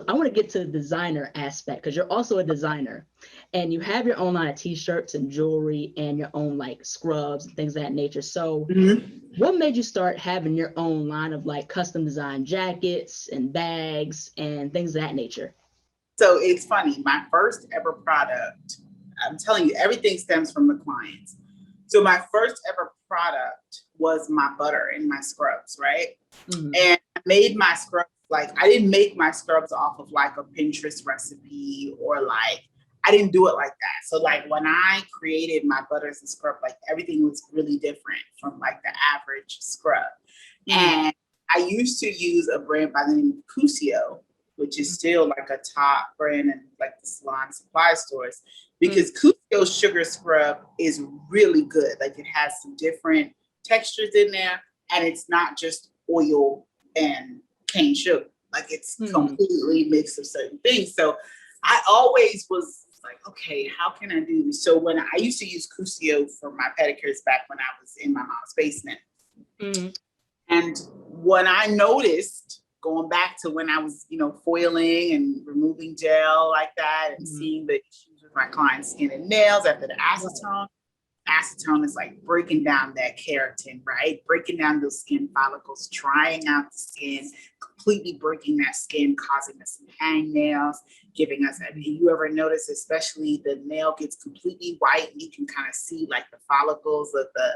I want to get to the designer aspect because you're also a designer and you have your own line of t-shirts and jewelry and your own like scrubs and things of that nature. So what made you start having your own line of like custom design jackets and bags and things of that nature? So it's funny, my first ever product, I'm telling you, everything stems from the clients. So my first ever product was my butter and my scrubs, right? And I made my scrubs, like I didn't make my scrubs off of like a Pinterest recipe or like, I didn't do it like that. So like when I created my butters and scrub, like everything was really different from like the average scrub. And I used to use a brand by the name of Cusio, which is still like a top brand in like the salon supply stores, because Cusio sugar scrub is really good. Like it has some different textures in there, and it's not just oil and cane sugar. Like it's completely mixed of certain things. So I always was like, okay, how can I do this? So when I used to use Cusio for my pedicures back when I was in my mom's basement. And when I noticed, going back to when I was, you know, foiling and removing gel like that and seeing the issues with my clients' skin and nails after the acetone. Acetone is like breaking down that keratin, right? Breaking down those skin follicles, drying out the skin, completely breaking that skin, causing us some hangnails, giving us, I mean, you ever notice, especially the nail gets completely white and you can kind of see like the follicles of the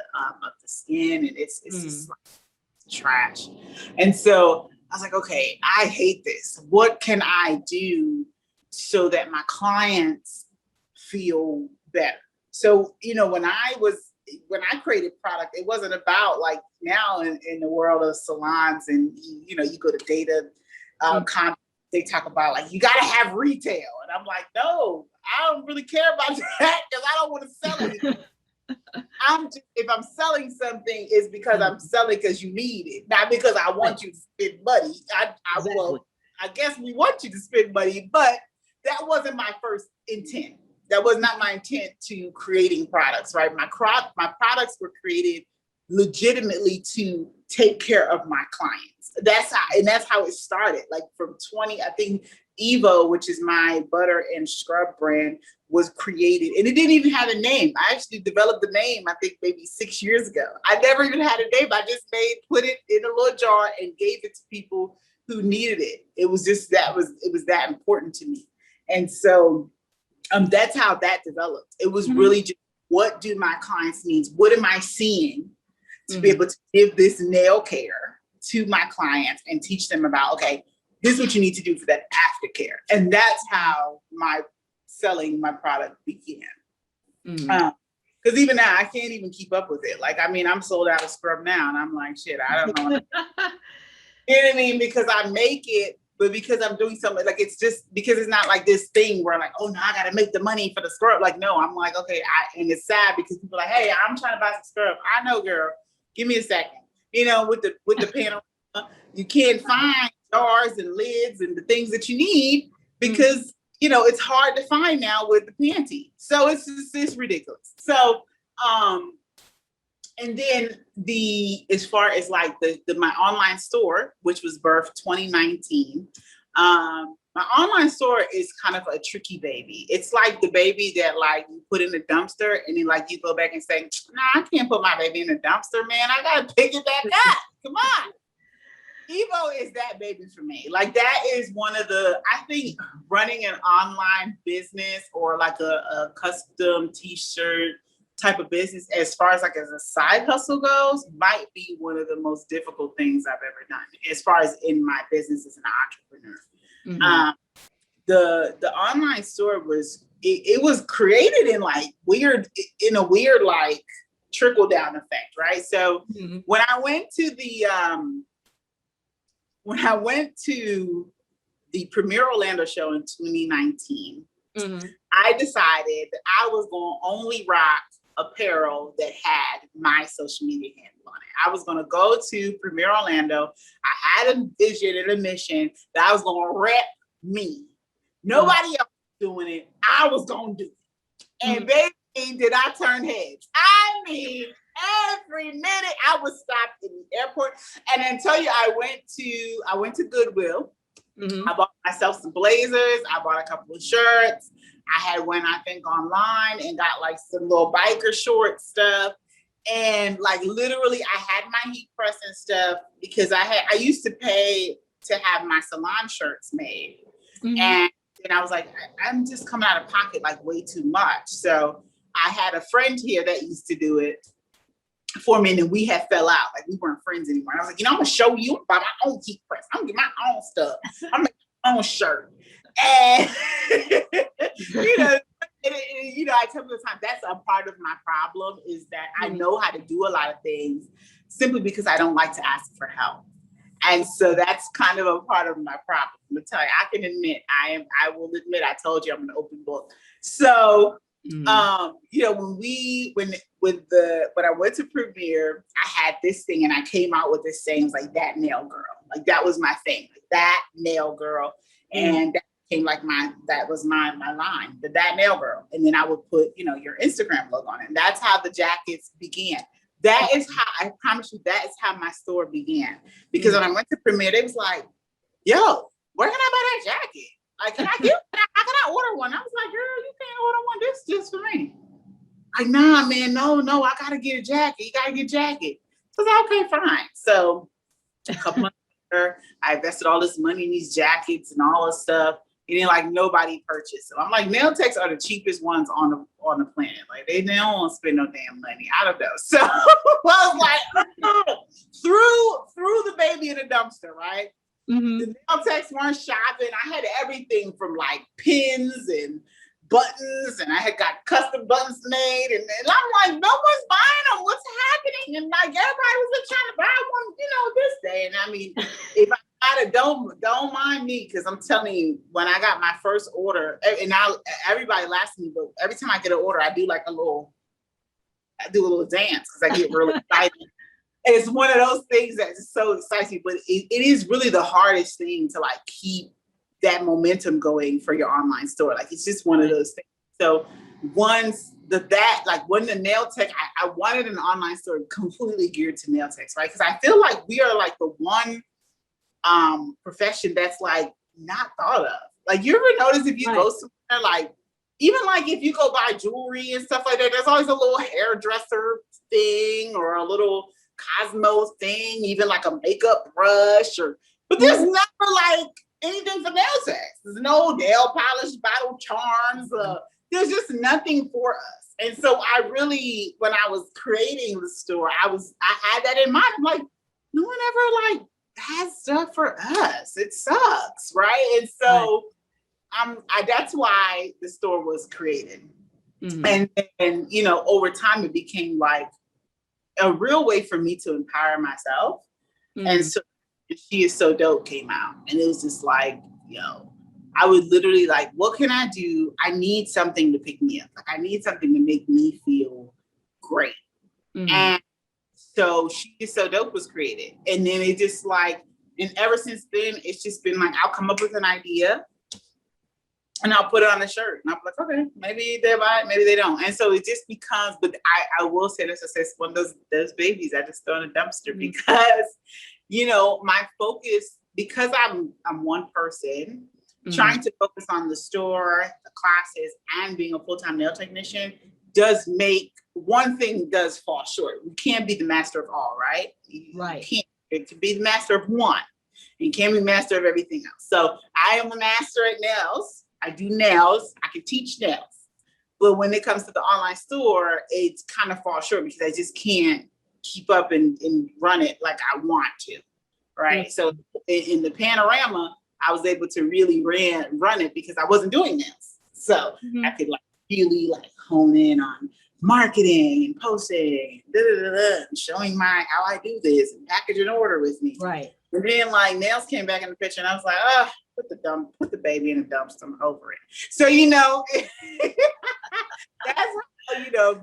skin, and it's just like trash. And so I was like, okay, I hate this. What can I do so that my clients feel better? So, you know, when I created product, it wasn't about like now in the world of salons and, you know, you go to data, they talk about like, you got to have retail. And I'm like, no, I don't really care about that because I don't want to sell anything. If I'm selling something, it's because I'm selling because you need it, not because I want you to spend money. Well, I guess we want you to spend money, but that wasn't my first intent. That was not my intent to creating products, right? My products were created legitimately to take care of my clients. That's how it started. Like from 20, I think Evo, which is my butter and scrub brand, was created, and it didn't even have a name. I actually developed the name, I think maybe 6 years ago. I never even had a name. I just put it in a little jar and gave it to people who needed it. It was that important to me. And so that's how that developed. It was really just, what do my clients need? What am I seeing to be able to give this nail care to my clients and teach them about, okay, this is what you need to do for that aftercare. And that's how my selling my product began. Because even now, I can't even keep up with it. Like, I mean, I'm sold out of scrub now, and I'm like, shit, I don't know. You know what I mean? Because I make it, but because I'm doing something, like, it's just because it's not like this thing where like, oh no, I got to make the money for the scrub. Like, no, I'm like, okay, and it's sad because people are like, hey, I'm trying to buy some scrub. I know, girl, give me a second. You know, with the panel, you can't find jars and lids and the things that you need because you know, it's hard to find now with the panty. So it's ridiculous. So, and then as far as like my online store, which was birthed 2019, my online store is kind of a tricky baby. It's like the baby that like you put in the dumpster and then like you go back and say, nah, I can't put my baby in the dumpster, man. I got to pick it back up. Come on. Evo is that baby for me. Like that is one of I think running an online business or like a custom t-shirt type of business, as far as like as a side hustle goes, might be one of the most difficult things I've ever done as far as in my business as an entrepreneur. The online store was created in a weird like trickle down effect, right? So when I went to the Premier Orlando show in 2019, I decided that I was going to only rock apparel that had my social media handle on it. I was going to go to Premier Orlando. I had a vision and a mission that I was going to rep me. Nobody else was doing it. I was going to do it. And baby, did I turn heads. I mean, every minute I was stopped in the airport. And then tell you, I went to Goodwill. I bought myself some blazers. I bought a couple of shirts. I had went, I think, online and got like some little biker short stuff. And like literally I had my heat press and stuff because I used to pay to have my salon shirts made. Mm-hmm. And I was like, I'm just coming out of pocket like way too much. So I had a friend here that used to do it for me, and then we had fell out. Like we weren't friends anymore. And I was like, I'm gonna show you by my own heat press. I'm gonna get my own stuff. I'm gonna get my own shirt. And I tell them the time, that's a part of my problem is that I know how to do a lot of things simply because I don't like to ask for help. And so that's kind of a part of my problem. I'm gonna tell you, I can admit, I will admit, I told you I'm an open book. So, when I went to premiere, I had this thing and I came out with this saying, like that nail girl, like that was my thing, like, that nail girl. And that became like that was my line, that nail girl. And then I would put, your Instagram logo on it. And that's how the jackets began. That is how, I promise you, that is how my store began. Because when I went to premiere, they was like, yo, where can I buy that jacket? Like, how can I order one? I was like, girl, you can't order one. This is just for me. Like, nah, man, no, I gotta get a jacket. You gotta get a jacket. So I was like, okay, fine. So a couple months later, I invested all this money in these jackets and all this stuff. And then like nobody purchased them. I'm like, nail techs are the cheapest ones on the planet. Like they don't want to spend no damn money. I don't know. So I was like, threw the baby in the dumpster, right? Mm-hmm. The nail techs weren't shopping. I had everything from like pins and buttons, and I had got custom buttons made, and I'm like, no one's buying them. What's happening? And like everybody was just trying to buy one, this day. And I mean, if I don't mind me, because I'm telling you, when I got my first order, and now everybody laughs at me, but every time I get an order, I do a little dance because I get really excited. It's one of those things that's so exciting, but it is really the hardest thing to like keep that momentum going for your online store. Like it's just one of those things. So when the nail tech, I wanted an online store completely geared to nail techs, right? Because I feel like we are like the one profession that's like not thought of. Like you ever notice if you go somewhere, like even like if you go buy jewelry and stuff like that, there's always a little hairdresser thing or a little Cosmo thing, even like a makeup brush, but there's never like anything for nail techs. There's no nail polish, bottle charms. There's just nothing for us. And so I really, when I was creating the store, I had that in mind. I'm like, no one ever like has stuff for us. It sucks, right? And so that's why the store was created. Mm-hmm. And over time it became like a real way for me to empower myself. Mm-hmm. And so She Is So Dope came out, and it was just like, I would literally like, what can I do? I need something to pick me up. Like I need something to make me feel great. Mm-hmm. And so She Is So Dope was created. And then it just like, and ever since then, it's just been like, I'll come up with an idea and I'll put it on a shirt. And I'll be like, okay, maybe they buy it, maybe they don't. And so it just becomes, but I will say this, it's one of those babies I just throw in a dumpster. Mm-hmm. Because, my focus, because I'm one person, mm-hmm. trying to focus on the store, the classes, and being a full-time nail technician does make, one thing does fall short. You can't be the master of all, right? Right. You can't be the master of one. You can't be master of everything else. So I am a master at nails. I do nails. I can teach nails. But when it comes to the online store, it kind of falls short because I just can't keep up and run it like I want to, right? Mm-hmm. So in the panorama, I was able to really run it because I wasn't doing nails. So mm-hmm. I could like really like hone in on marketing and posting, and showing how I do this and package an order with me. Right. And then like nails came back in the picture and I was like, put the baby in the dumpster, I'm over it. So, that's how,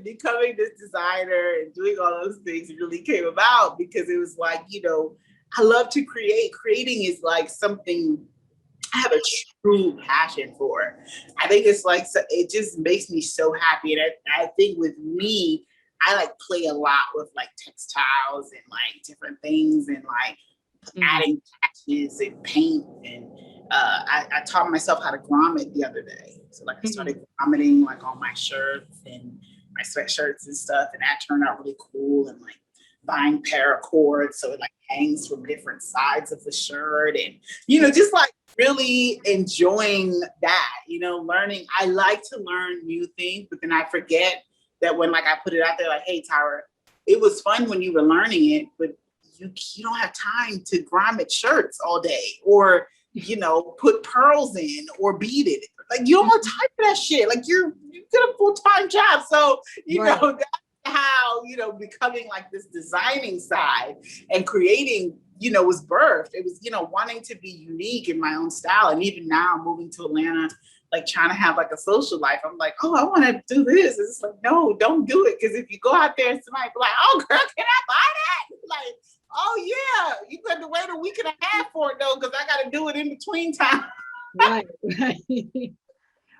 becoming this designer and doing all those things really came about, because it was like, I love to create. Creating is like something I have a true passion for. I think it's like, so it just makes me so happy. And I think with me, I like play a lot with like textiles and like different things and like mm-hmm. adding patches and paint I taught myself how to grommet the other day. So like I started grommeting like on my shirts and my sweatshirts and stuff, and that turned out really cool. And like buying paracord so it like hangs from different sides of the shirt, and just like really enjoying that, learning. I like to learn new things, but then I forget that when like I put it out there like, hey Tyra, it was fun when you were learning it, but you don't have time to grommet shirts all day, or put pearls in or bead it. Like you don't have time for that shit. Like you get a full-time job. So, that's how, becoming like this designing side and creating, was birthed. It was, wanting to be unique in my own style. And even now moving to Atlanta, like trying to have like a social life, I'm like, oh, I want to do this. It's like, no, don't do it. Because if you go out there and somebody be like, oh girl, can I buy that? Like, oh yeah, you got to wait a week and a half for it though, because I got to do it in between time. Right.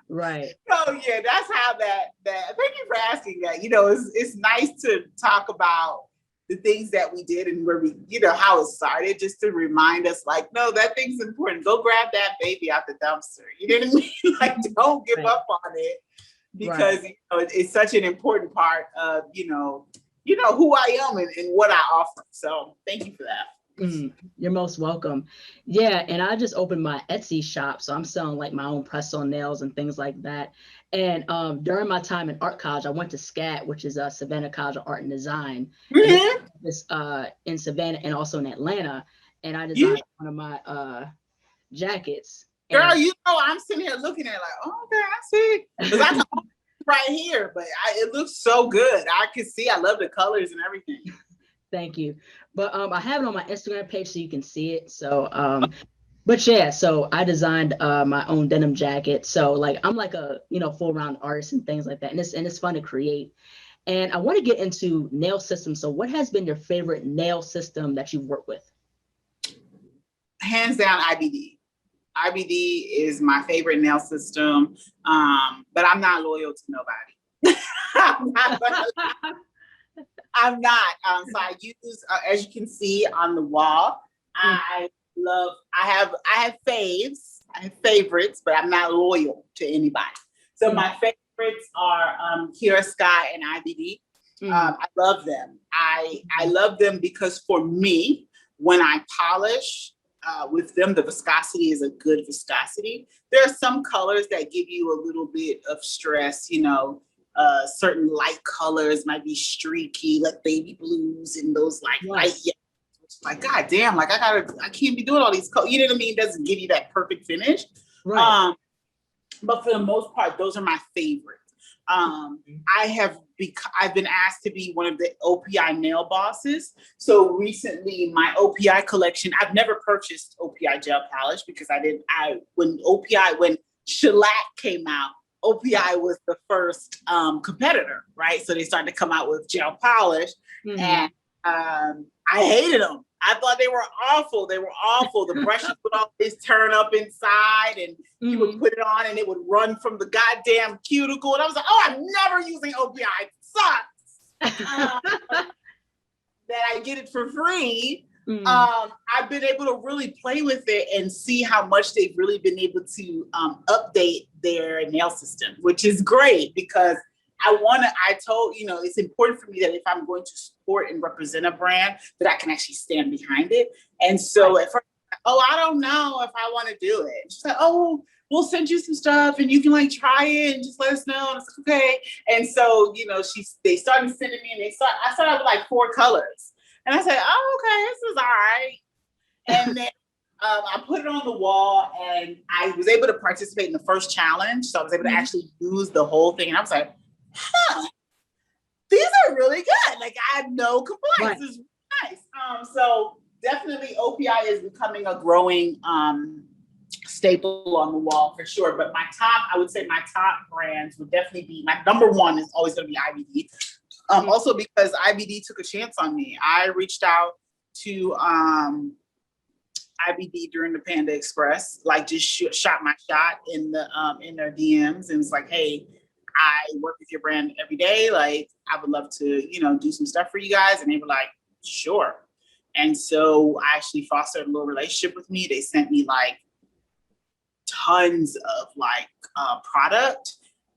Right. So yeah, that's how that. Thank you for asking that. It's nice to talk about the things that we did and where we, how it started, just to remind us, like, no, that thing's important. Go grab that baby out the dumpster. You know what I mean? Like, don't give up on it, because it's such an important part of who I am and what I offer. So thank you for that. You're most welcome. Yeah, and I just opened my Etsy shop, so I'm selling like my own press-on nails and things like that. And during my time in art college, I went to SCAD, which is Savannah College of Art and Design, and this in Savannah and also in Atlanta. And I designed one of my jackets. Girl, I'm sitting here looking at it like, oh, okay, I see. Because I can right here, but it looks so good. I can see. I love the colors and everything. Thank you. But I have it on my Instagram page so you can see it. So, but yeah, so I designed my own denim jacket. So like I'm like a full round artist and things like that, and it's fun to create. And I want to get into nail systems. So, what has been your favorite nail system that you've worked with? Hands down, IBD. IBD is my favorite nail system, but I'm not loyal to nobody. I'm not. So I use, as you can see on the wall, I have faves. I have favorites, but I'm not loyal to anybody. So my favorites are Kira Sky and IBD. I love them. I love them because for me, when I polish with them, the viscosity is a good viscosity. There are some colors that give you a little bit of stress, certain light colors might be streaky, like baby blues and those like light yellows. Like, God damn, like I can't be doing all these colors. You know what I mean? It doesn't give you that perfect finish. Right. But for the most part, those are my favorites. I've been asked to be one of the OPI nail bosses. So recently my OPI collection, I've never purchased OPI gel polish because when shellac came out, OPI was the first competitor, right? So they started to come out with gel polish, and I hated them. I thought they were awful. They were awful. The brushes would always turn up inside, and you would put it on, and it would run from the goddamn cuticle. And I was like, oh, I'm never using OPI. It sucks. That I get it for free. I've been able to really play with it and see how much they've really been able to update their nail system, which is great because it's important for me that if I'm going to support and represent a brand, that I can actually stand behind it. And so at first, I don't know if I want to do it. She's like, oh, we'll send you some stuff and you can like try it and just let us know. And it's like, okay. And so, they started sending me, and I started with like 4 colors. And I said, oh, okay, this is all right. And then I put it on the wall, and I was able to participate in the first challenge. So I was able to actually use the whole thing. And I was like, these are really good. Like, I had no complaints. Right. This is really nice. So definitely OPI is becoming a growing staple on the wall for sure. But I would say my top brands would definitely be, my number one is always going to be IBD. Also because IBD took a chance on me. I reached out to IBD during the Panda Express, like just shot my shot in their DMs, and it's like, hey, I work with your brand every day. Like, I would love to, do some stuff for you guys. And they were like, sure. And so I actually fostered a little relationship with me. They sent me like tons of like product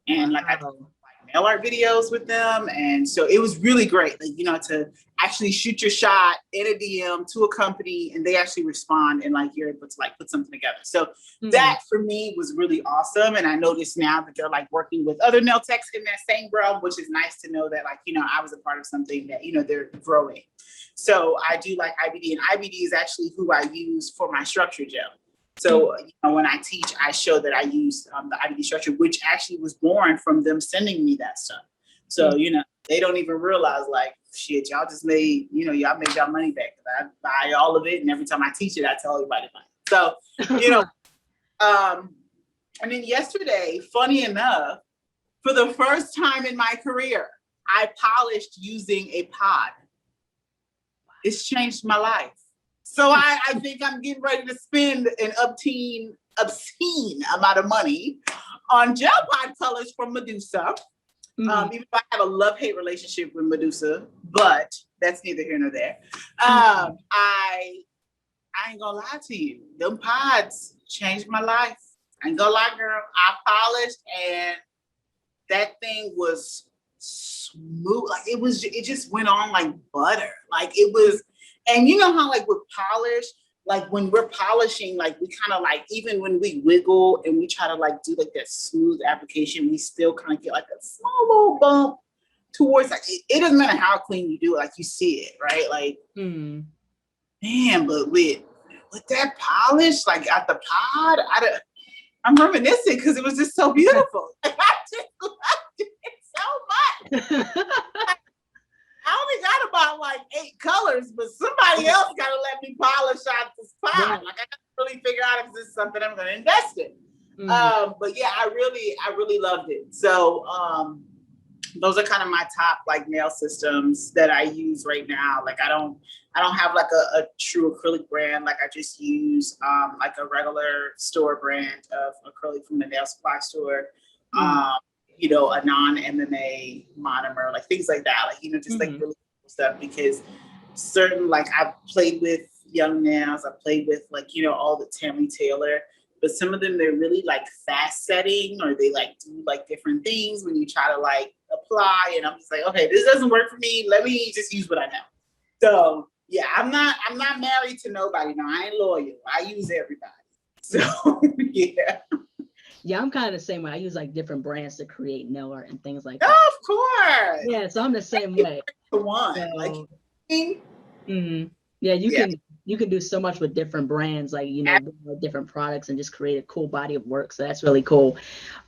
and like I did, like nail art videos with them, and so it was really great, like, you know, to actually shoot your shot in a DM to a company and they actually respond and like you're able to like put something together. So that for me was really awesome. And I noticed now that they're like working with other nail techs in that same realm, which is nice to know that, like, you know, I was a part of something that, you know, they're growing. So I do like IBD, and IBD is actually who I use for my structure gel. So, you know, when I teach, I show that I use the IBD structure, which actually was born from them sending me that stuff. So, you know, they don't even realize, like, shit, y'all just made, you know, y'all made y'all money back. I buy all of it, and every time I teach it, I tell everybody about it. So, you know, and then yesterday, funny enough, for the first time in my career, I polished using a pod. It's changed my life. So I think I'm getting ready to spend an obscene amount of money on gel pod colors from Medusa. Even though I have a love-hate relationship with Medusa, but that's neither here nor there. I ain't gonna lie to you. Them pods changed my life. I ain't gonna lie, girl. I polished and that thing was smooth. Like it just went on like butter. Like it was. And you know how like with polish, like when we're polishing, like we kind of like, even when we wiggle and we try to like do like that smooth application, we still kind of get like a small little bump towards, like, it doesn't matter how clean you do it, like you see it, right? Like, man, but with that polish, like at the pod, I'm reminiscing because it was just so beautiful. I just loved it so much. I only got about like 8 colors, but somebody else got to let me polish out this pod. Like I got to really figure out if this is something I'm going to invest in. But yeah, I really loved it. So those are kind of my top like nail systems that I use right now. Like I don't have like a true acrylic brand. Like I just use like a regular store brand of acrylic from the nail supply store. You know, a non-MMA monomer, like things like that, like, you know, just like really cool stuff, because certain, like I've played with young nails, I've played with like, you know, all the Tammy Taylor, but some of them, they're really like fast setting, or they like do like different things when you try to like apply, and I'm just like, okay, this doesn't work for me, let me just use what I know. So yeah, I'm not married to nobody. No, I ain't loyal. I use everybody. So yeah. Yeah, I'm kind of the same way. I use like different brands to create nail art and things like that. Oh, of course. Yeah, so I'm the same way. The one, so, like, yeah, you can do so much with different brands, like, you know, different products, and just create a cool body of work. So that's really cool.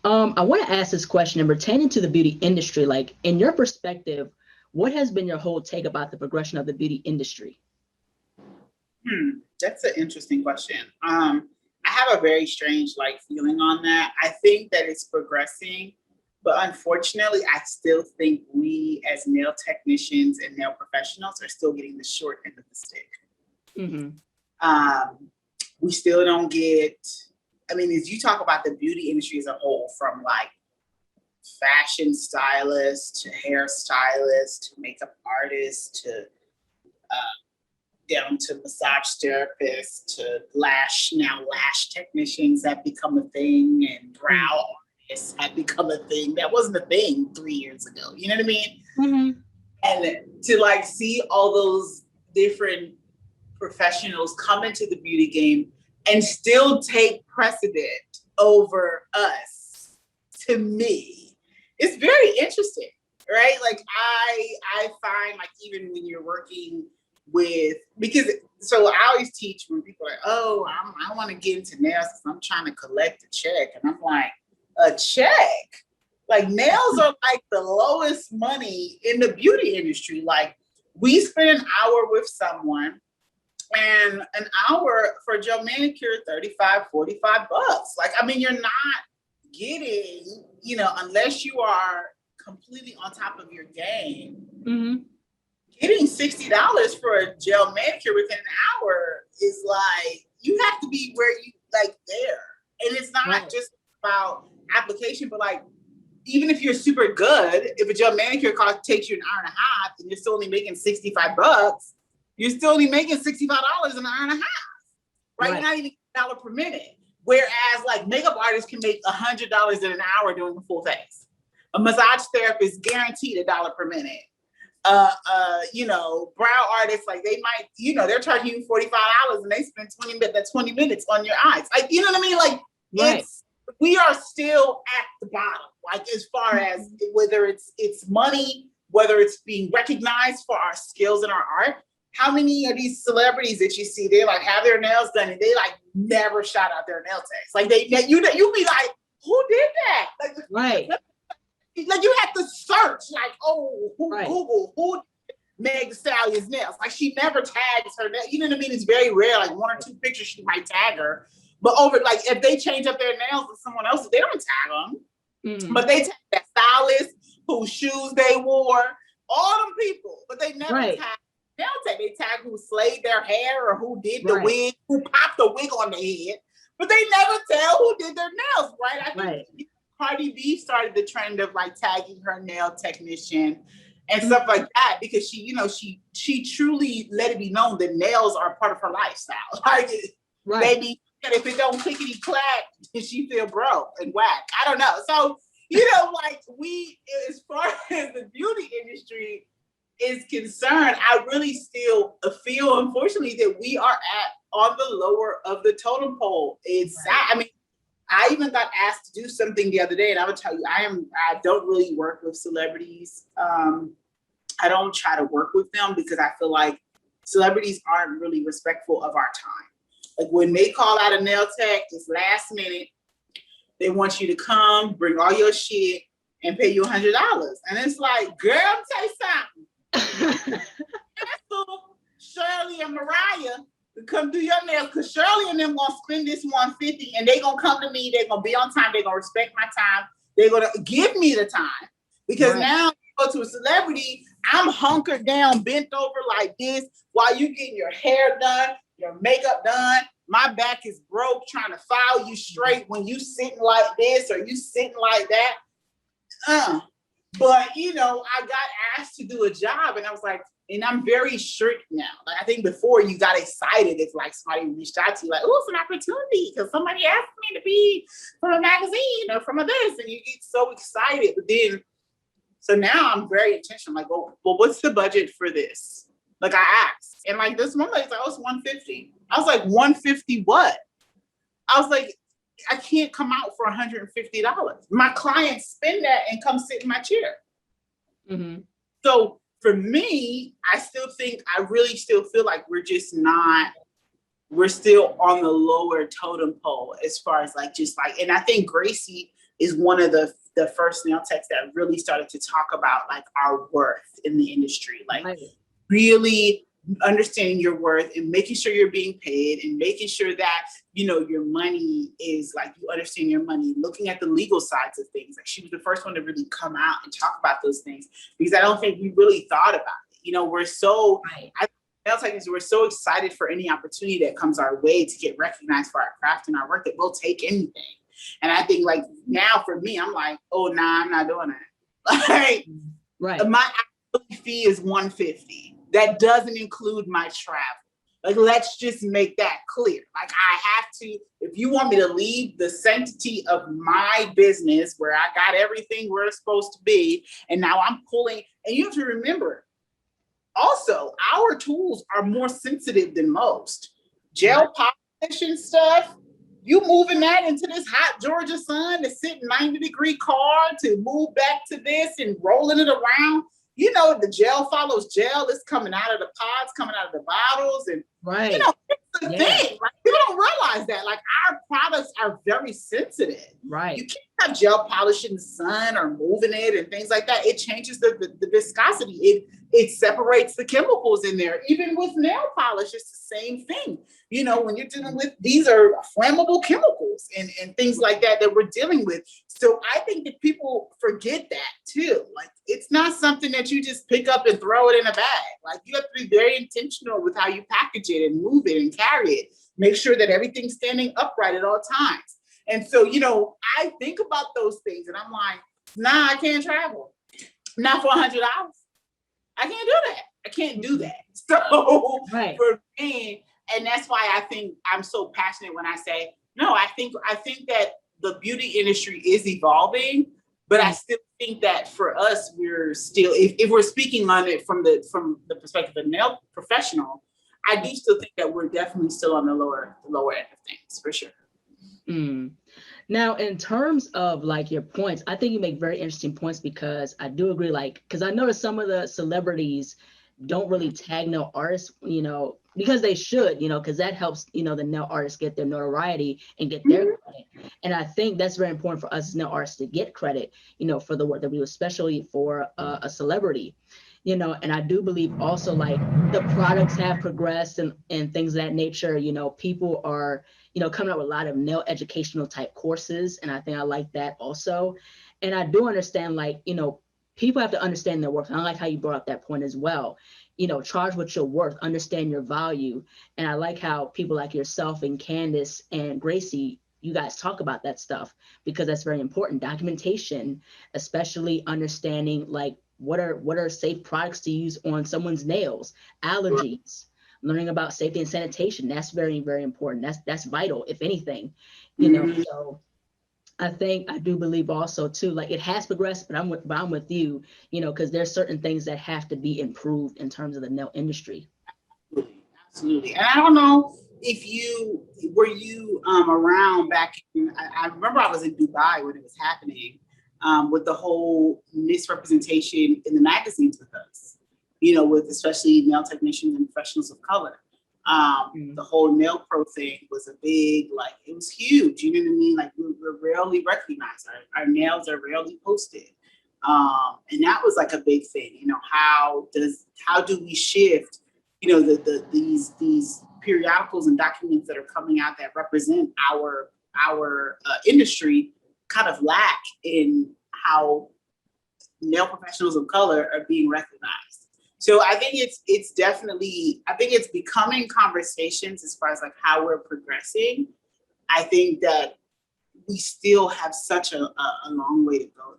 I want to ask this question, and pertaining to the beauty industry, like in your perspective, what has been your whole take about the progression of the beauty industry? That's an interesting question. I have a very strange like feeling on that. I think that it's progressing, but unfortunately, I still think we as nail technicians and nail professionals are still getting the short end of the stick. We still don't get, I mean, as you talk about the beauty industry as a whole, from like fashion stylists to hairstylists to makeup artists to down to massage therapists to lash technicians have become a thing, and brow artists have become a thing. That wasn't a thing 3 years ago. You know what I mean? And to like see all those different professionals come into the beauty game and still take precedent over us, to me, it's very interesting, right? Like I find, like, even when you're working with, because so I always teach when people are like, oh, I want to get into nails because I'm trying to collect a check, and I'm like, a check? Like, nails are like the lowest money in the beauty industry. Like, we spend an hour with someone, and an hour for a gel manicure, $35, $45. Like, I mean, you're not getting, you know, unless you are completely on top of your game, getting $60 for a gel manicure within an hour is like, you have to be where you like there. And it's not just about application, but like, even if you're super good, if a gel manicure cost takes you an hour and a half and you're still only making $65, you're still only making $65 an hour and a half, right? You're not even $1 per minute. Whereas like makeup artists can make $100 in an hour doing a full face. A massage therapist guaranteed $1 per minute. You know, brow artists, like they might, you know, they're charging you $45 and they spend 20 minutes on your eyes. Like, you know what I mean? Like we are still at the bottom, like as far as whether it's money, whether it's being recognized for our skills and our art. How many of these celebrities that you see, they like have their nails done and they like never shout out their nail techs. Like you be like, who did that? Like, like you have to search, like, Google, who Meg Thee Stallion's nails? Like she never tags her nails. You know what I mean? It's very rare. Like 1 or 2 pictures she might tag her, but over like if they change up their nails with someone else, they don't tag them. But they tag that stylist, whose shoes they wore, all them people, but they never tag. They don't tag. They tag who slayed their hair or who did the wig, who popped the wig on the head, but they never tell who did their nails. I think Cardi B started the trend of like tagging her nail technician and stuff like that because she, you know, she truly let it be known that nails are part of her lifestyle. Like, baby, if it don't clickety clack, then she feel broke and whack. I don't know. So, you know, like we, as far as the beauty industry is concerned, I really still feel, unfortunately, that we are on the lower of the totem pole. It's sad. I mean, I even got asked to do something the other day, and I would tell you, I don't really work with celebrities. I don't try to work with them because I feel like celebrities aren't really respectful of our time. Like when they call out a nail tech, it's last minute. They want you to come, bring all your shit, and pay you $100. And it's like, girl, tell you something. Shirley and Mariah to come do your nails because Shirley and them gonna spend this $150 and they gonna come to me. They're gonna be on time. They're gonna respect my time. They're gonna give me the time because now you go to a celebrity. I'm hunkered down, bent over like this while you getting your hair done, your makeup done. My back is broke trying to file you straight when you sitting like this or you sitting like that. But you know, I got asked to do a job and I was like, and I'm very strict now. Like I think before you got excited if like somebody reached out to you like, oh, it's an opportunity because somebody asked me to be from a magazine or from a this, and you get so excited. But then, so now I'm very intentional. Like, well, what's the budget for this? Like I asked, and like this one lady's like, oh, it's $150. I was like, $150 what? I was like, I can't come out for $150. My clients spend that and come sit in my chair. So for me, I still think, I really still feel like we're still on the lower totem pole as far as like, just like, and I think Gracie is one of the first nail techs that really started to talk about like our worth in the industry, like really understanding your worth and making sure you're being paid and making sure that, you know, your money is like, you understand your money, looking at the legal sides of things. Like she was the first one to really come out and talk about those things because I don't think we really thought about it. You know, we're so, we're so excited for any opportunity that comes our way to get recognized for our craft and our work that we'll take anything. And I think like now for me, I'm like, oh, nah, I'm not doing that. Like, my fee is $150. That doesn't include my travel. Like, let's just make that clear. Like, I have to, if you want me to leave the sanctity of my business where I got everything where it's supposed to be, and now I'm pulling, and you have to remember, also, our tools are more sensitive than most. Gel polish and stuff, you moving that into this hot Georgia sun to sit in 90-degree car to move back to this and rolling it around. You know, the gel follows gel. It's coming out of the pods, coming out of the bottles. And, you know, it's a thing. Like, people don't realize that. Like, our products are very sensitive. You can't have gel polish in the sun or moving it and things like that. It changes the viscosity. It separates the chemicals in there. Even with nail polish, it's the same thing. You know, when you're dealing with, these are flammable chemicals and things like that we're dealing with. So I think that people forget that too. Like, it's not something that you just pick up and throw it in a bag. Like, you have to be very intentional with how you package it and move it and carry it. Make sure that everything's standing upright at all times. And so, you know, I think about those things and I'm like, nah, I can't travel. Not for $100. I can't do that. I can't do that. So for me, and that's why I think I'm so passionate when I say No, I think that the beauty industry is evolving, but I still think that for us, we're still, if we're speaking on it from the perspective of a nail professional, I do still think that we're definitely still on the lower end of things, for sure. Mm. Now, in terms of like your points, I think you make very interesting points, because I do agree, like, because I noticed some of the celebrities don't really tag nail artists, because they should, because that helps, the nail artists get their notoriety and get their credit. And I think that's very important for us as nail artists to get credit, for the work that we do, especially for a celebrity, and I do believe also, like, the products have progressed and things of that nature. People are, coming up with a lot of nail educational type courses. And I think I like that also. And I do understand, like, people have to understand their worth. And I like how you brought up that point as well. Charge what you're worth, understand your value. And I like how people like yourself and Candace and Gracie, you guys talk about that stuff, because that's very important. Documentation, especially understanding, like, what are safe products to use on someone's nails, allergies, learning about safety and sanitation. That's very, very important. That's vital, if anything, so I do believe also too, like, it has progressed, but I'm with you, because there's certain things that have to be improved in terms of the nail industry. Absolutely. And I don't know if you were around back in, I remember I was in Dubai when it was happening, with the whole misrepresentation in the magazines with us, with especially nail technicians and professionals of color. The whole nail pro thing was a big, like, it was huge. You know what I mean? Like, we're rarely recognized. Our nails are rarely posted. And that was like a big thing. How do we shift, these periodicals and documents that are coming out that represent our industry kind of lack in how nail professionals of color are being recognized. So I think it's definitely, I think it's becoming conversations as far as like how we're progressing. I think that we still have such a long way to go.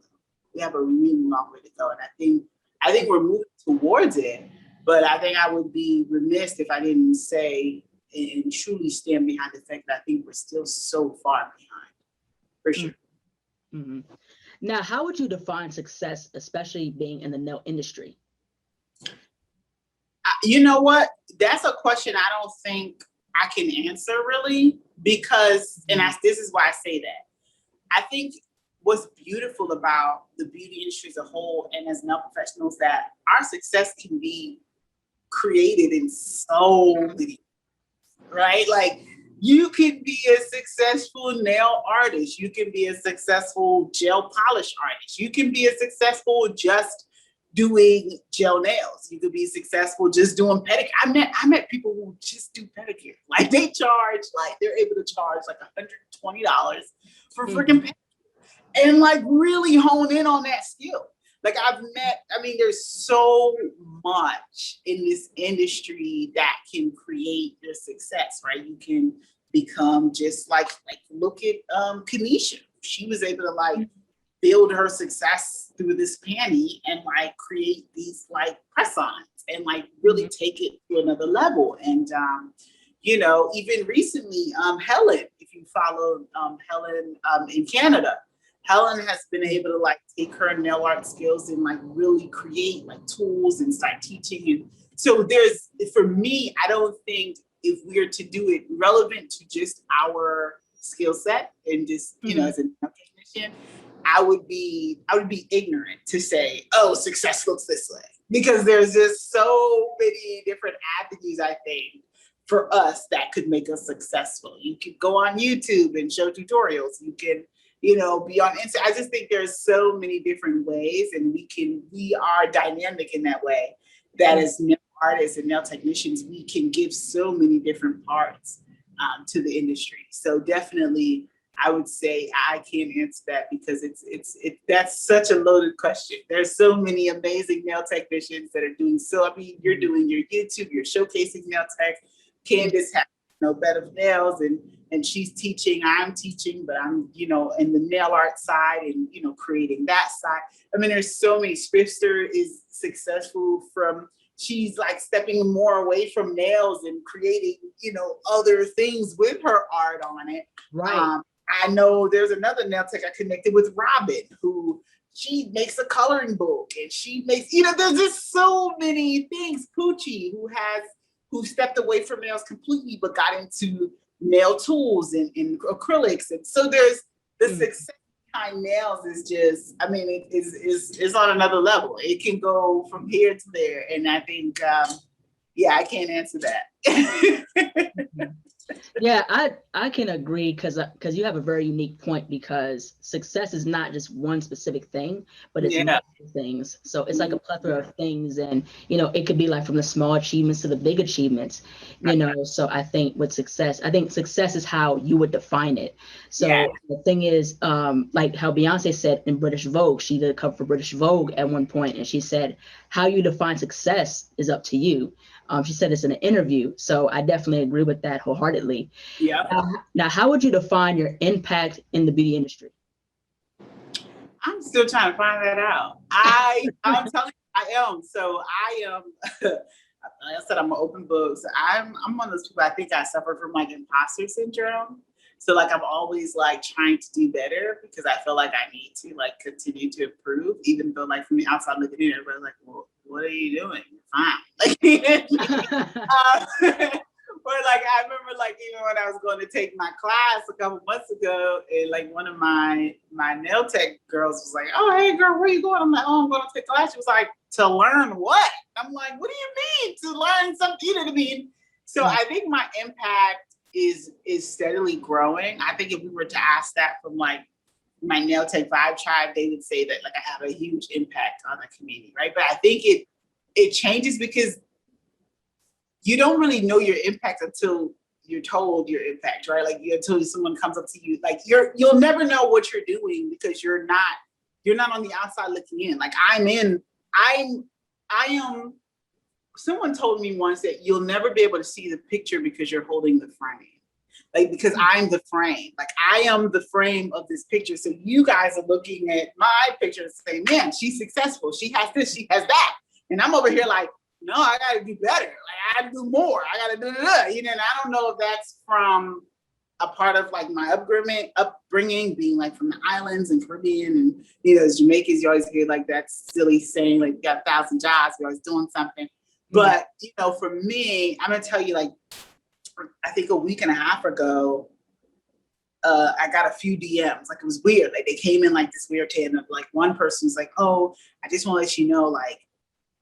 We have a really long way to go. And I think we're moving towards it, but I think I would be remiss if I didn't say and truly stand behind the fact that I think we're still so far behind, for sure. Mm-hmm. Now, how would you define success, especially being in the nail industry? You know what? That's a question I don't think I can answer really, because, and this is why I say that. I think what's beautiful about the beauty industry as a whole and as nail professionals, that our success can be created in so many, right? Like, you can be a successful nail artist. You can be a successful gel polish artist. You can be a successful just doing gel nails. You could be successful just doing pedicure. I met people who just do pedicure. Like, they charge, like, they're able to charge like $120 for freaking pedicure, and like really hone in on that skill. Like, there's so much in this industry that can create your success, right? You can become just like look at Kanisha. She was able to like build her success through this panty and like create these like press-ons and like really take it to another level. And even recently, Helen, if you follow Helen in Canada, Helen has been able to like take her nail art skills and like really create like tools and start teaching. And so for me, I don't think if we're to do it relevant to just our skill set and just, as a nail technician, I would be ignorant to say, oh, success looks this way, because there's just so many different avenues, I think, for us that could make us successful. You could go on YouTube and show tutorials. You can, be on Instagram. I just think there's so many different ways, and we are dynamic in that way, that as nail artists and nail technicians, we can give so many different parts to the industry. So definitely, I would say I can't answer that, because that's such a loaded question. There's so many amazing nail technicians that are doing you're doing your YouTube, you're showcasing nail tech. Candace has Bed of Nails, and she's teaching, I'm teaching, but I'm, in the nail art side and, creating that side. There's so many. Spifster is successful from she's like stepping more away from nails and creating, other things with her art on it. Right. I know there's another nail tech I connected with, Robin, who she makes a coloring book, and she makes, there's just so many things. Poochie, who stepped away from nails completely, but got into nail tools and acrylics. And so there's the success behind nails is just, I mean, it is on another level. It can go from here to there. And I think, I can't answer that. Yeah, I can agree because you have a very unique point, because success is not just one specific thing, but it's multiple things. So it's like a plethora of things, and it could be like from the small achievements to the big achievements. So I think success is how you would define it. So the thing is, like how Beyonce said in British Vogue, she did a cover for British Vogue at one point, and she said, "How you define success is up to you." She said this in an interview. So I definitely agree with that wholeheartedly. Yeah. Now, how would you define your impact in the beauty industry? I'm still trying to find that out. I'm telling you, I am. So I am, like I said, I'm an open book. So I'm one of those people, I think I suffer from like imposter syndrome. So like, I'm always like trying to do better, because I feel like I need to like continue to improve, even though like from the outside looking in, everybody's like, well, what are you doing? You're fine. Like, or like, I remember like, even when I was going to take my class a couple months ago, and like one of my nail tech girls was like, "Oh, hey girl, where you going?" I'm like, "Oh, I'm going to take class." She was like, "To learn what?" I'm like, "What do you mean to learn something?" You know what I mean? So I think my impact is steadily growing. I think if we were to ask that from like my nail tech vibe tribe, they would say that like I have a huge impact on the community, right? But I think it changes, because you don't really know your impact until you're told your impact, right? Like until someone comes up to you, like you'll never know what you're doing, because you're not on the outside looking in. Like I am, someone told me once that you'll never be able to see the picture because you're holding the frame. Like, because I'm the frame, like I am the frame of this picture. So you guys are looking at my picture and saying, "Man, she's successful. She has this, she has that." And I'm over here like, "No, I got to do better. Like, I got to do more. I got to do that." And I don't know if that's from a part of like my upbringing, being like from the islands and Caribbean, and as Jamaicans, you always hear like that silly saying, like, "You got 1,000 jobs, you're always doing something." But for me, I'm gonna tell you, like, I think a week and a half ago, I got a few DMs. Like, it was weird. Like, they came in like this weird tandem of like, one person was like, "Oh, I just want to let you know, like,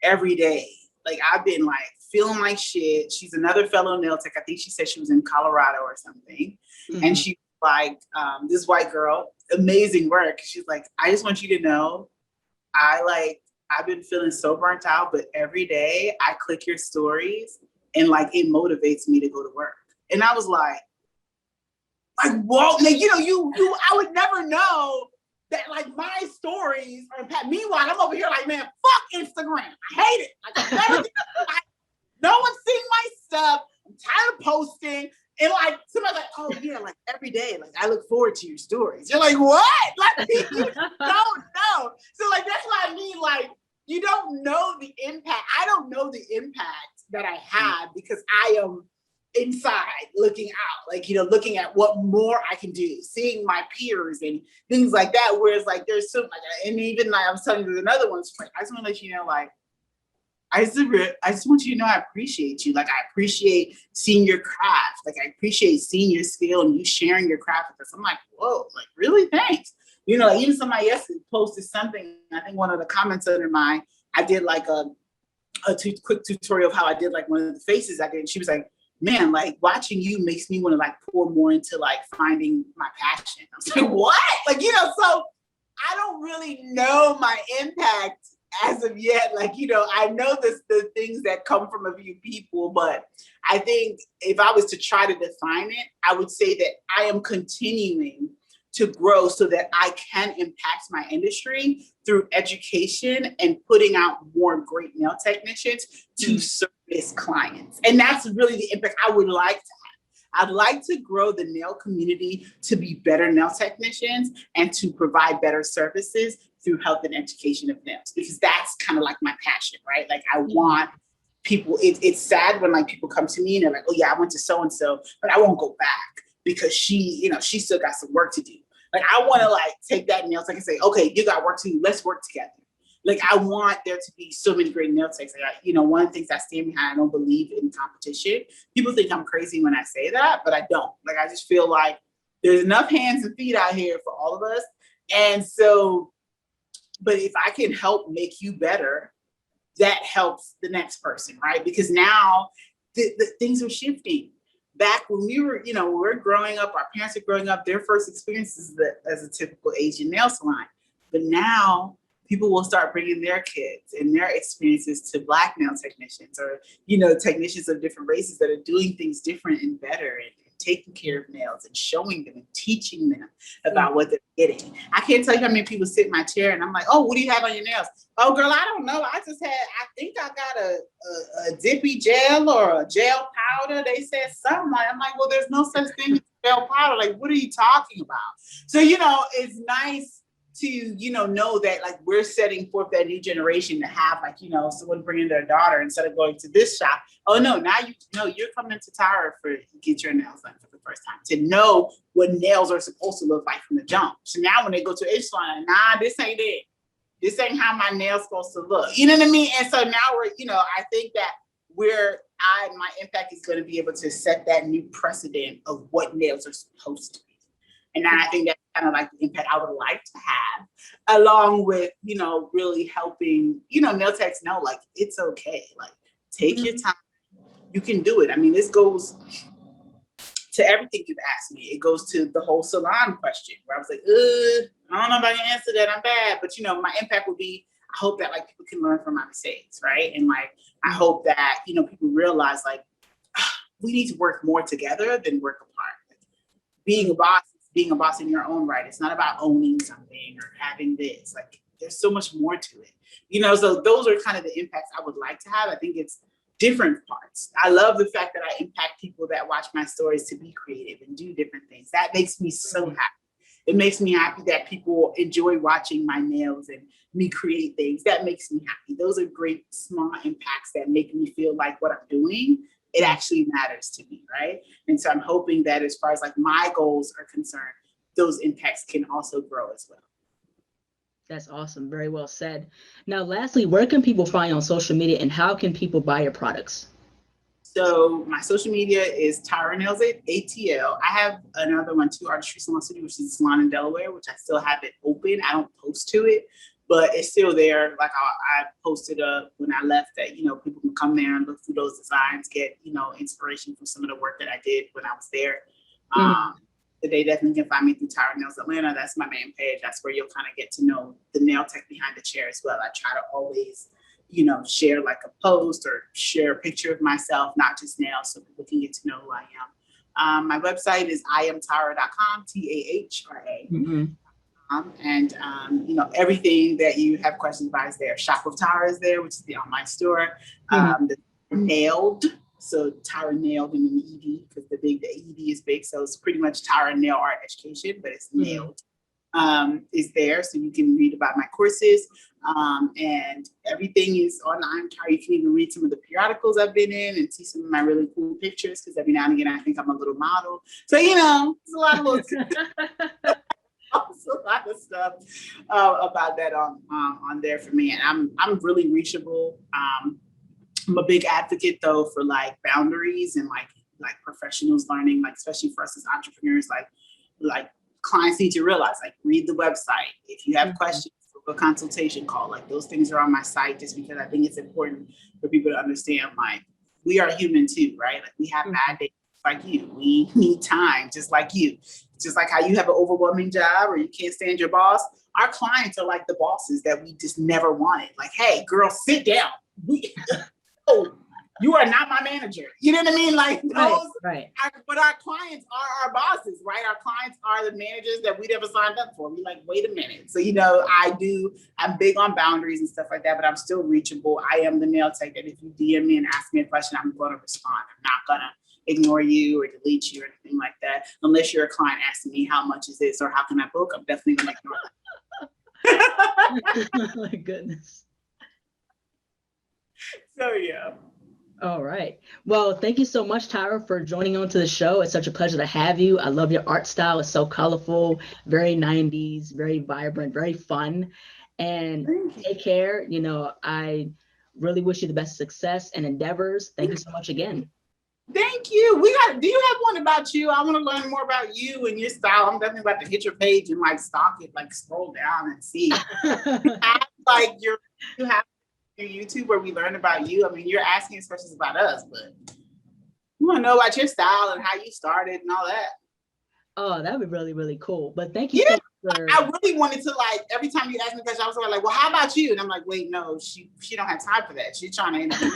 every day, like I've been like feeling like shit." She's another fellow nail tech. I think she said she was in Colorado or something. And she like, this white girl, amazing work. She's like, "I just want you to know, I've been feeling so burnt out, but every day I click your stories and like it motivates me to go to work." And I was like, whoa, like, I would never know that like my stories are impact. Meanwhile, I'm over here like, "Man, fuck Instagram. I hate it. Like, no one's seeing my stuff. I'm tired of posting." And like somebody's like, "Oh yeah, like every day, like I look forward to your stories." You're like, "What?" Like, you don't know. So like that's what I mean. Like, you don't know the impact. I don't know the impact that I have, because I am inside looking out, like, looking at what more I can do, seeing my peers and things like that. Whereas like there's so like, and even like I was telling you, there's another one. Like, I just want to let you know, like, I just want you to know I appreciate you. Like, I appreciate seeing your craft. Like, I appreciate seeing your skill and you sharing your craft with us. I'm like, whoa, like, really? Thanks. Like, even somebody yesterday posted something. I think one of the comments under I did like a quick tutorial of how I did like one of the faces I did. And she was like, "Man, like watching you makes me want to like pour more into like finding my passion." I was like, "What?" Like, so I don't really know my impact as of yet. Like, I know the things that come from a few people, but I think if I was to try to define it, I would say that I am continuing to grow so that I can impact my industry through education and putting out more great nail technicians to service clients. And that's really the impact I would like to have. I'd like to grow the nail community to be better nail technicians and to provide better services through health and education of nails, because that's kind of like my passion, right? Like, I want it's sad when like people come to me and they're like, oh yeah, I went to so-and-so, but I won't go back because she still got some work to do. Like, I want to like take that nail tech and say, okay, you got work to do. Let's work together. Like, I want there to be so many great nail techs. Like, one of the things I stand behind, I don't believe in competition. People think I'm crazy when I say that, but I don't. Like, I just feel like there's enough hands and feet out here for all of us. And so, but if I can help make you better, that helps the next person, right? Because now the things are shifting. Back when we were, we're growing up, our parents are growing up, their first experiences as a typical Asian nail salon. But now people will start bringing their kids and their experiences to Black nail technicians, or, technicians of different races that are doing things different and better, and taking care of nails and showing them and teaching them about what they're getting. I can't tell you how many people sit in my chair and I'm like, oh, what do you have on your nails? Oh, girl, I don't know. I think I got a dippy gel or a gel powder. They said something. I'm like, well, there's no such thing as gel powder. Like, what are you talking about? So, it's nice to, know that like we're setting forth that new generation to have like, someone bringing their daughter instead of going to this shop. Oh no, now you're coming to Tahra to get your nails done for the first time, to know what nails are supposed to look like from the jump. So now when they go to a salon, nah, this ain't it. This ain't how my nail's supposed to look. You know what I mean? And so now we're, I think that my impact is going to be able to set that new precedent of what nails are supposed to be. And I think that's kind of like the impact I would like to have, along with, really helping, nail techs know, like, it's okay. Like, take your time. You can do it. I mean, this goes to everything you've asked me. It goes to the whole salon question where I was like, I don't know if I can answer that. I'm bad. But, my impact would be, I hope that like people can learn from my mistakes, right? And like, I hope that, people realize like, we need to work more together than work apart. Like, being a boss in your own right. It's not about owning something or having this. Like, there's so much more to it. So those are kind of the impacts I would like to have. I think it's different parts. I love the fact that I impact people that watch my stories to be creative and do different things. That makes me so happy. It makes me happy that people enjoy watching my nails and me create things. That makes me happy. Those are great small impacts that make me feel like what I'm doing, it actually matters to me, right? And so I'm hoping that as far as like my goals are concerned, those impacts can also grow as well. That's awesome. Very well said. Now, lastly, where can people find you on social media and how can people buy your products? So my social media is Tahra Nails ATL. I have another one too, Artistry Salon City, which is a salon in Delaware, which I still have it open. I don't post to it, but it's still there. Like I posted up when I left that, people can come there and look through those designs, get, inspiration from some of the work that I did when I was there. They definitely can find me through Tahra Nails Atlanta. That's my main page. That's where you'll kind of get to know the nail tech behind the chair as well. I try to always, share like a post or share a picture of myself, not just nails, so people can get to know who I am. My website is iamtahra.com, TAHRA. Everything that you have questions about is there. Shop of Tahra is there, which is the online store. The Nailed, so Tahra Nailed and an ED, because the ED is big, so it's pretty much Tahra Nail Art Education, but it's Nailed. Is there, so you can read about my courses, and everything is on I'm Tahra. You can even read some of the periodicals I've been in and see some of my really cool pictures, because every now and again I think I'm a little model. So it's a lot of little a lot of stuff about that on there for me, and I'm really reachable. I'm a big advocate though for like boundaries and like professionals learning, like especially for us as entrepreneurs, like clients need to realize, like, read the website. If you have questions, book a consultation call. Like, those things are on my site just because I think it's important for people to understand, like, we are human too, right? Like, we have bad days like you. We need time just like you. Just like how you have an overwhelming job or you can't stand your boss. Our clients are like the bosses that we just never wanted. Like, hey, girl, sit down. You are not my manager. You know what I mean? Like, those, right. But our clients are our bosses, right? Our clients are the managers that we never signed up for. We're like, wait a minute. So, I'm big on boundaries and stuff like that, but I'm still reachable. I am the nail tech that if you DM me and ask me a question, I'm going to respond. I'm not going to ignore you or delete you or anything like that. Unless you're a client asking me how much is this or how can I book, I'm definitely going to ignore it. Oh my goodness. So, yeah. All right. Well, thank you so much, Tyra, for joining on to the show. It's such a pleasure to have you. I love your art style. It's so colorful, very 90s, very vibrant, very fun. And Thank you. take care. I really wish you the best success and endeavors. Thank you so much again. Thank you. Do you have one about you? I want to learn more about you and your style. I'm definitely about to hit your page and like stalk it, like scroll down and see. Like you have your YouTube where we learn about you. I mean, you're asking us questions about us, but we want to know about your style and how you started and all that. Oh, that'd be really, really cool. But thank you so much for... I really wanted to, like, every time you ask me a question, I was like, well, how about you? And I'm like, wait, no, she don't have time for that. She's trying to interview.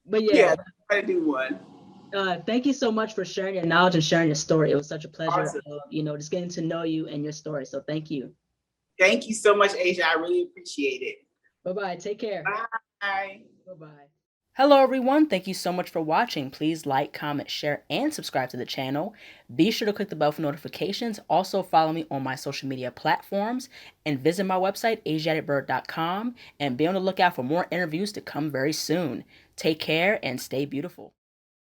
But yeah, I do one. Thank you so much for sharing your knowledge and sharing your story. It was such a pleasure, Awesome. Just getting to know you and your story. So thank you. Thank you so much, Asia. I really appreciate it. Bye-bye. Take care. Bye. Bye-bye. Hello everyone, thank you so much for watching. Please like, comment, share, and subscribe to the channel. Be sure to click the bell for notifications. Also follow me on my social media platforms and visit my website, ASIATHABIRD.com, and be on the lookout for more interviews to come very soon. Take care and stay beautiful.